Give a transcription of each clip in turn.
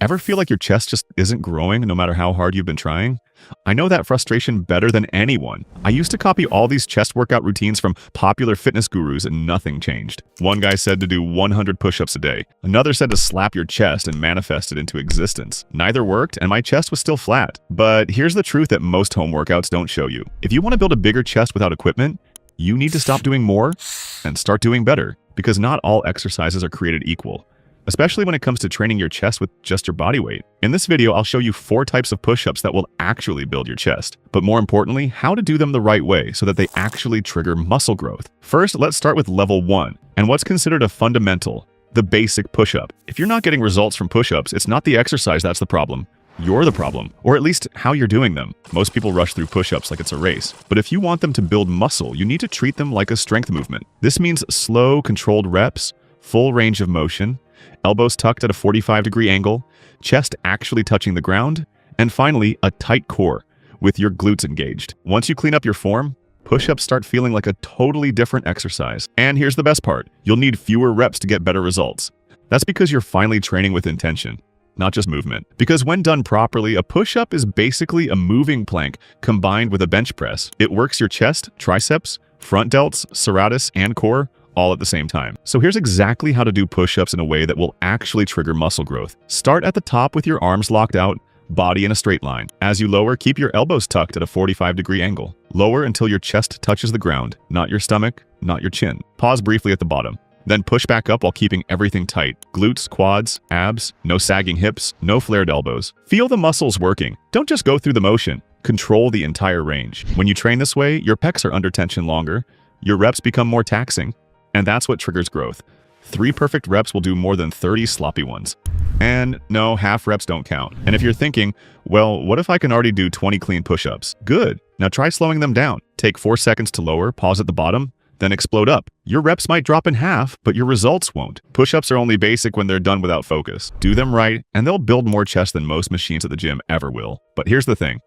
Ever feel like your chest just isn't growing no matter how hard you've been trying? I know that frustration better than anyone. I used to copy all these chest workout routines from popular fitness gurus and nothing changed. One guy said to do 100 push-ups a day. Another said to slap your chest and manifest it into existence. Neither worked and my chest was still flat. But here's the truth that most home workouts don't show you. If you want to build a bigger chest without equipment, you need to stop doing more and start doing better, because not all exercises are created equal, especially when it comes to training your chest with just your body weight. In this video, I'll show you 4 types of push-ups that will actually build your chest, but more importantly, how to do them the right way so that they actually trigger muscle growth. First, let's start with level 1, and what's considered a fundamental, the basic push-up. If you're not getting results from push-ups, it's not the exercise that's the problem. You're the problem, or at least how you're doing them. Most people rush through push-ups like it's a race, but if you want them to build muscle, you need to treat them like a strength movement. This means slow, controlled reps, full range of motion, elbows tucked at a 45-degree angle, chest actually touching the ground, and finally, a tight core with your glutes engaged. Once you clean up your form, push-ups start feeling like a totally different exercise. And here's the best part. You'll need fewer reps to get better results. That's because you're finally training with intention, not just movement. Because when done properly, a push-up is basically a moving plank combined with a bench press. It works your chest, triceps, front delts, serratus, and core all at the same time. So here's exactly how to do push-ups in a way that will actually trigger muscle growth. Start at the top with your arms locked out, body in a straight line. As you lower, keep your elbows tucked at a 45-degree angle. Lower until your chest touches the ground, not your stomach, not your chin. Pause briefly at the bottom. Then push back up while keeping everything tight. Glutes, quads, abs, no sagging hips, no flared elbows. Feel the muscles working. Don't just go through the motion. Control the entire range. When you train this way, your pecs are under tension longer, your reps become more taxing, and that's what triggers growth. 3 perfect reps will do more than 30 sloppy ones. And no, half reps don't count. And if you're thinking, well, what if I can already do 20 clean push-ups? Good. Now try slowing them down. Take 4 seconds to lower, pause at the bottom, then explode up. Your reps might drop in half, but your results won't. Push-ups are only basic when they're done without focus. Do them right, and they'll build more chest than most machines at the gym ever will. But here's the thing.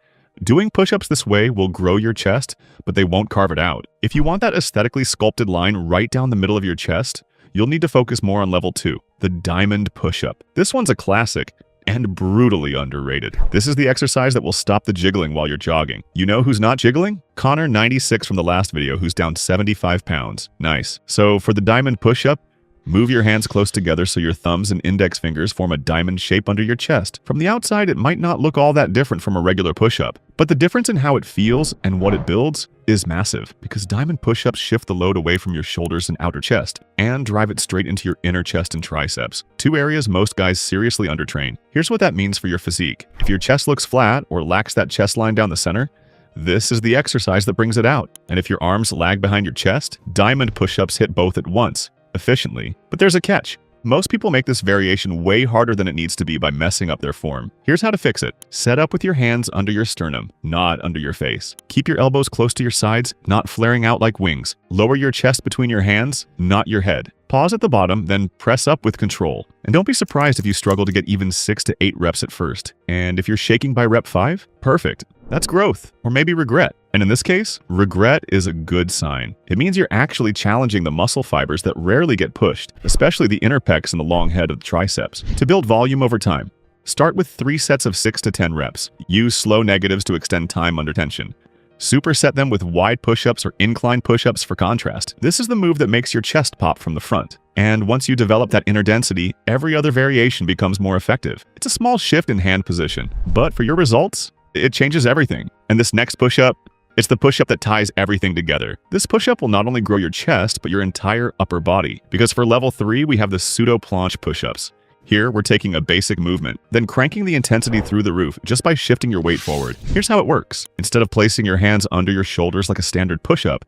Doing push-ups this way will grow your chest, but they won't carve it out. If you want that aesthetically sculpted line right down the middle of your chest, you'll need to focus more on level 2, the diamond push-up. This one's a classic and brutally underrated. This is the exercise that will stop the jiggling while you're jogging. You know who's not jiggling? Connor 96 from the last video, who's down 75 pounds. Nice. So for the diamond push-up, move your hands close together so your thumbs and index fingers form a diamond shape under your chest. From the outside, it might not look all that different from a regular push-up, but the difference in how it feels and what it builds is massive, because diamond push-ups shift the load away from your shoulders and outer chest and drive it straight into your inner chest and triceps, 2 areas most guys seriously undertrain. Here's what that means for your physique. If your chest looks flat or lacks that chest line down the center, this is the exercise that brings it out. And if your arms lag behind your chest, diamond push-ups hit both at once, efficiently. But there's a catch. Most people make this variation way harder than it needs to be by messing up their form. Here's how to fix it. Set up with your hands under your sternum, not under your face. Keep your elbows close to your sides, not flaring out like wings. Lower your chest between your hands, not your head. Pause at the bottom, then press up with control. And don't be surprised if you struggle to get even 6 to 8 reps at first. And if you're shaking by rep 5, perfect. That's growth, or maybe regret. And in this case, regret is a good sign. It means you're actually challenging the muscle fibers that rarely get pushed, especially the inner pecs and the long head of the triceps. To build volume over time, start with 3 sets of 6 to 10 reps. Use slow negatives to extend time under tension. Superset them with wide push-ups or incline push-ups for contrast. This is the move that makes your chest pop from the front. And once you develop that inner density, every other variation becomes more effective. It's a small shift in hand position, but for your results, it changes everything. And this next push-up, it's the push-up that ties everything together. This push-up will not only grow your chest, but your entire upper body. Because for level 3, we have the pseudo-planche push-ups. Here, we're taking a basic movement, then cranking the intensity through the roof just by shifting your weight forward. Here's how it works. Instead of placing your hands under your shoulders like a standard push-up,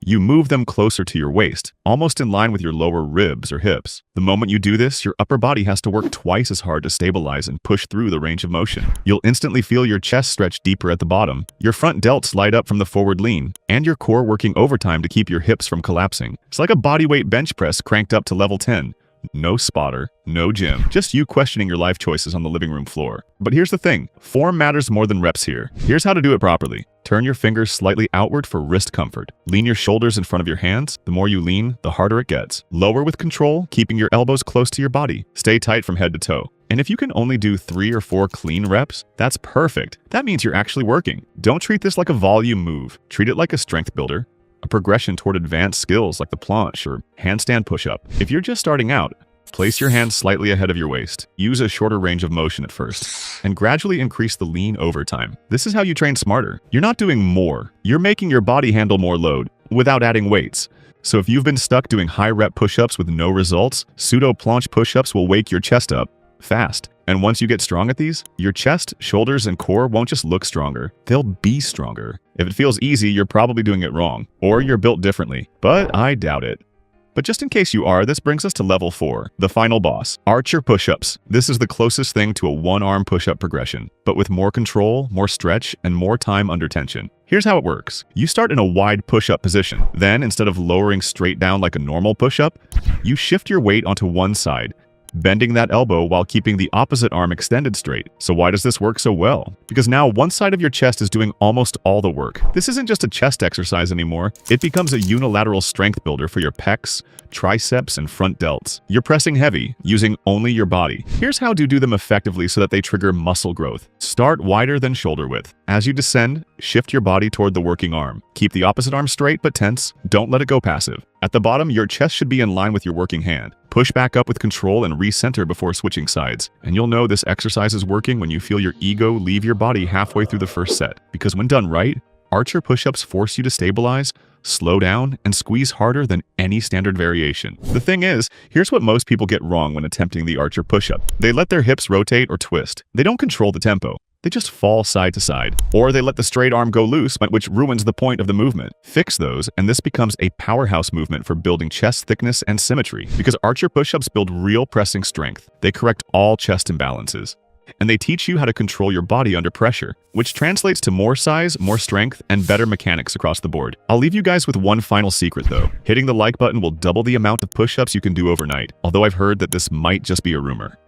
you move them closer to your waist, almost in line with your lower ribs or hips. The moment you do this, your upper body has to work twice as hard to stabilize and push through the range of motion. You'll instantly feel your chest stretch deeper at the bottom, your front delts light up from the forward lean, and your core working overtime to keep your hips from collapsing. It's like a bodyweight bench press cranked up to level 10. No spotter, no gym, just you questioning your life choices on the living room floor. But here's the thing, form matters more than reps here. Here's how to do it properly. Turn your fingers slightly outward for wrist comfort. Lean your shoulders in front of your hands. The more you lean, the harder it gets. Lower with control, keeping your elbows close to your body. Stay tight from head to toe. And if you can only do 3 or 4 clean reps, that's perfect. That means you're actually working. Don't treat this like a volume move. Treat it like a strength builder, a progression toward advanced skills like the planche or handstand push-up. If you're just starting out, place your hands slightly ahead of your waist. Use a shorter range of motion at first, and gradually increase the lean over time. This is how you train smarter. You're not doing more. You're making your body handle more load without adding weights. So if you've been stuck doing high-rep push-ups with no results, pseudo-planche push-ups will wake your chest up fast. And once you get strong at these, your chest, shoulders, and core won't just look stronger, they'll be stronger. If it feels easy, you're probably doing it wrong, or you're built differently, but I doubt it. But just in case you are, this brings us to level 4, the final boss, archer push-ups. This is the closest thing to a one-arm push-up progression, but with more control, more stretch, and more time under tension. Here's how it works. You start in a wide push-up position. Then, instead of lowering straight down like a normal push-up, you shift your weight onto one side, bending that elbow while keeping the opposite arm extended straight. So why does this work so well? Because now one side of your chest is doing almost all the work. This isn't just a chest exercise anymore. It becomes a unilateral strength builder for your pecs, triceps, and front delts. You're pressing heavy, using only your body. Here's how to do them effectively so that they trigger muscle growth. Start wider than shoulder width. As you descend, shift your body toward the working arm. Keep the opposite arm straight but tense. Don't let it go passive. At the bottom, your chest should be in line with your working hand. Push back up with control and recenter before switching sides. And you'll know this exercise is working when you feel your ego leave your body halfway through the first set. Because when done right, archer push-ups force you to stabilize, slow down, and squeeze harder than any standard variation. The thing is, here's what most people get wrong when attempting the archer push-up. They let their hips rotate or twist. They don't control the tempo. They just fall side to side. Or they let the straight arm go loose, which ruins the point of the movement. Fix those, and this becomes a powerhouse movement for building chest thickness and symmetry. Because archer push-ups build real pressing strength. They correct all chest imbalances. And they teach you how to control your body under pressure, which translates to more size, more strength, and better mechanics across the board. I'll leave you guys with one final secret though. Hitting the like button will double the amount of push-ups you can do overnight, although I've heard that this might just be a rumor.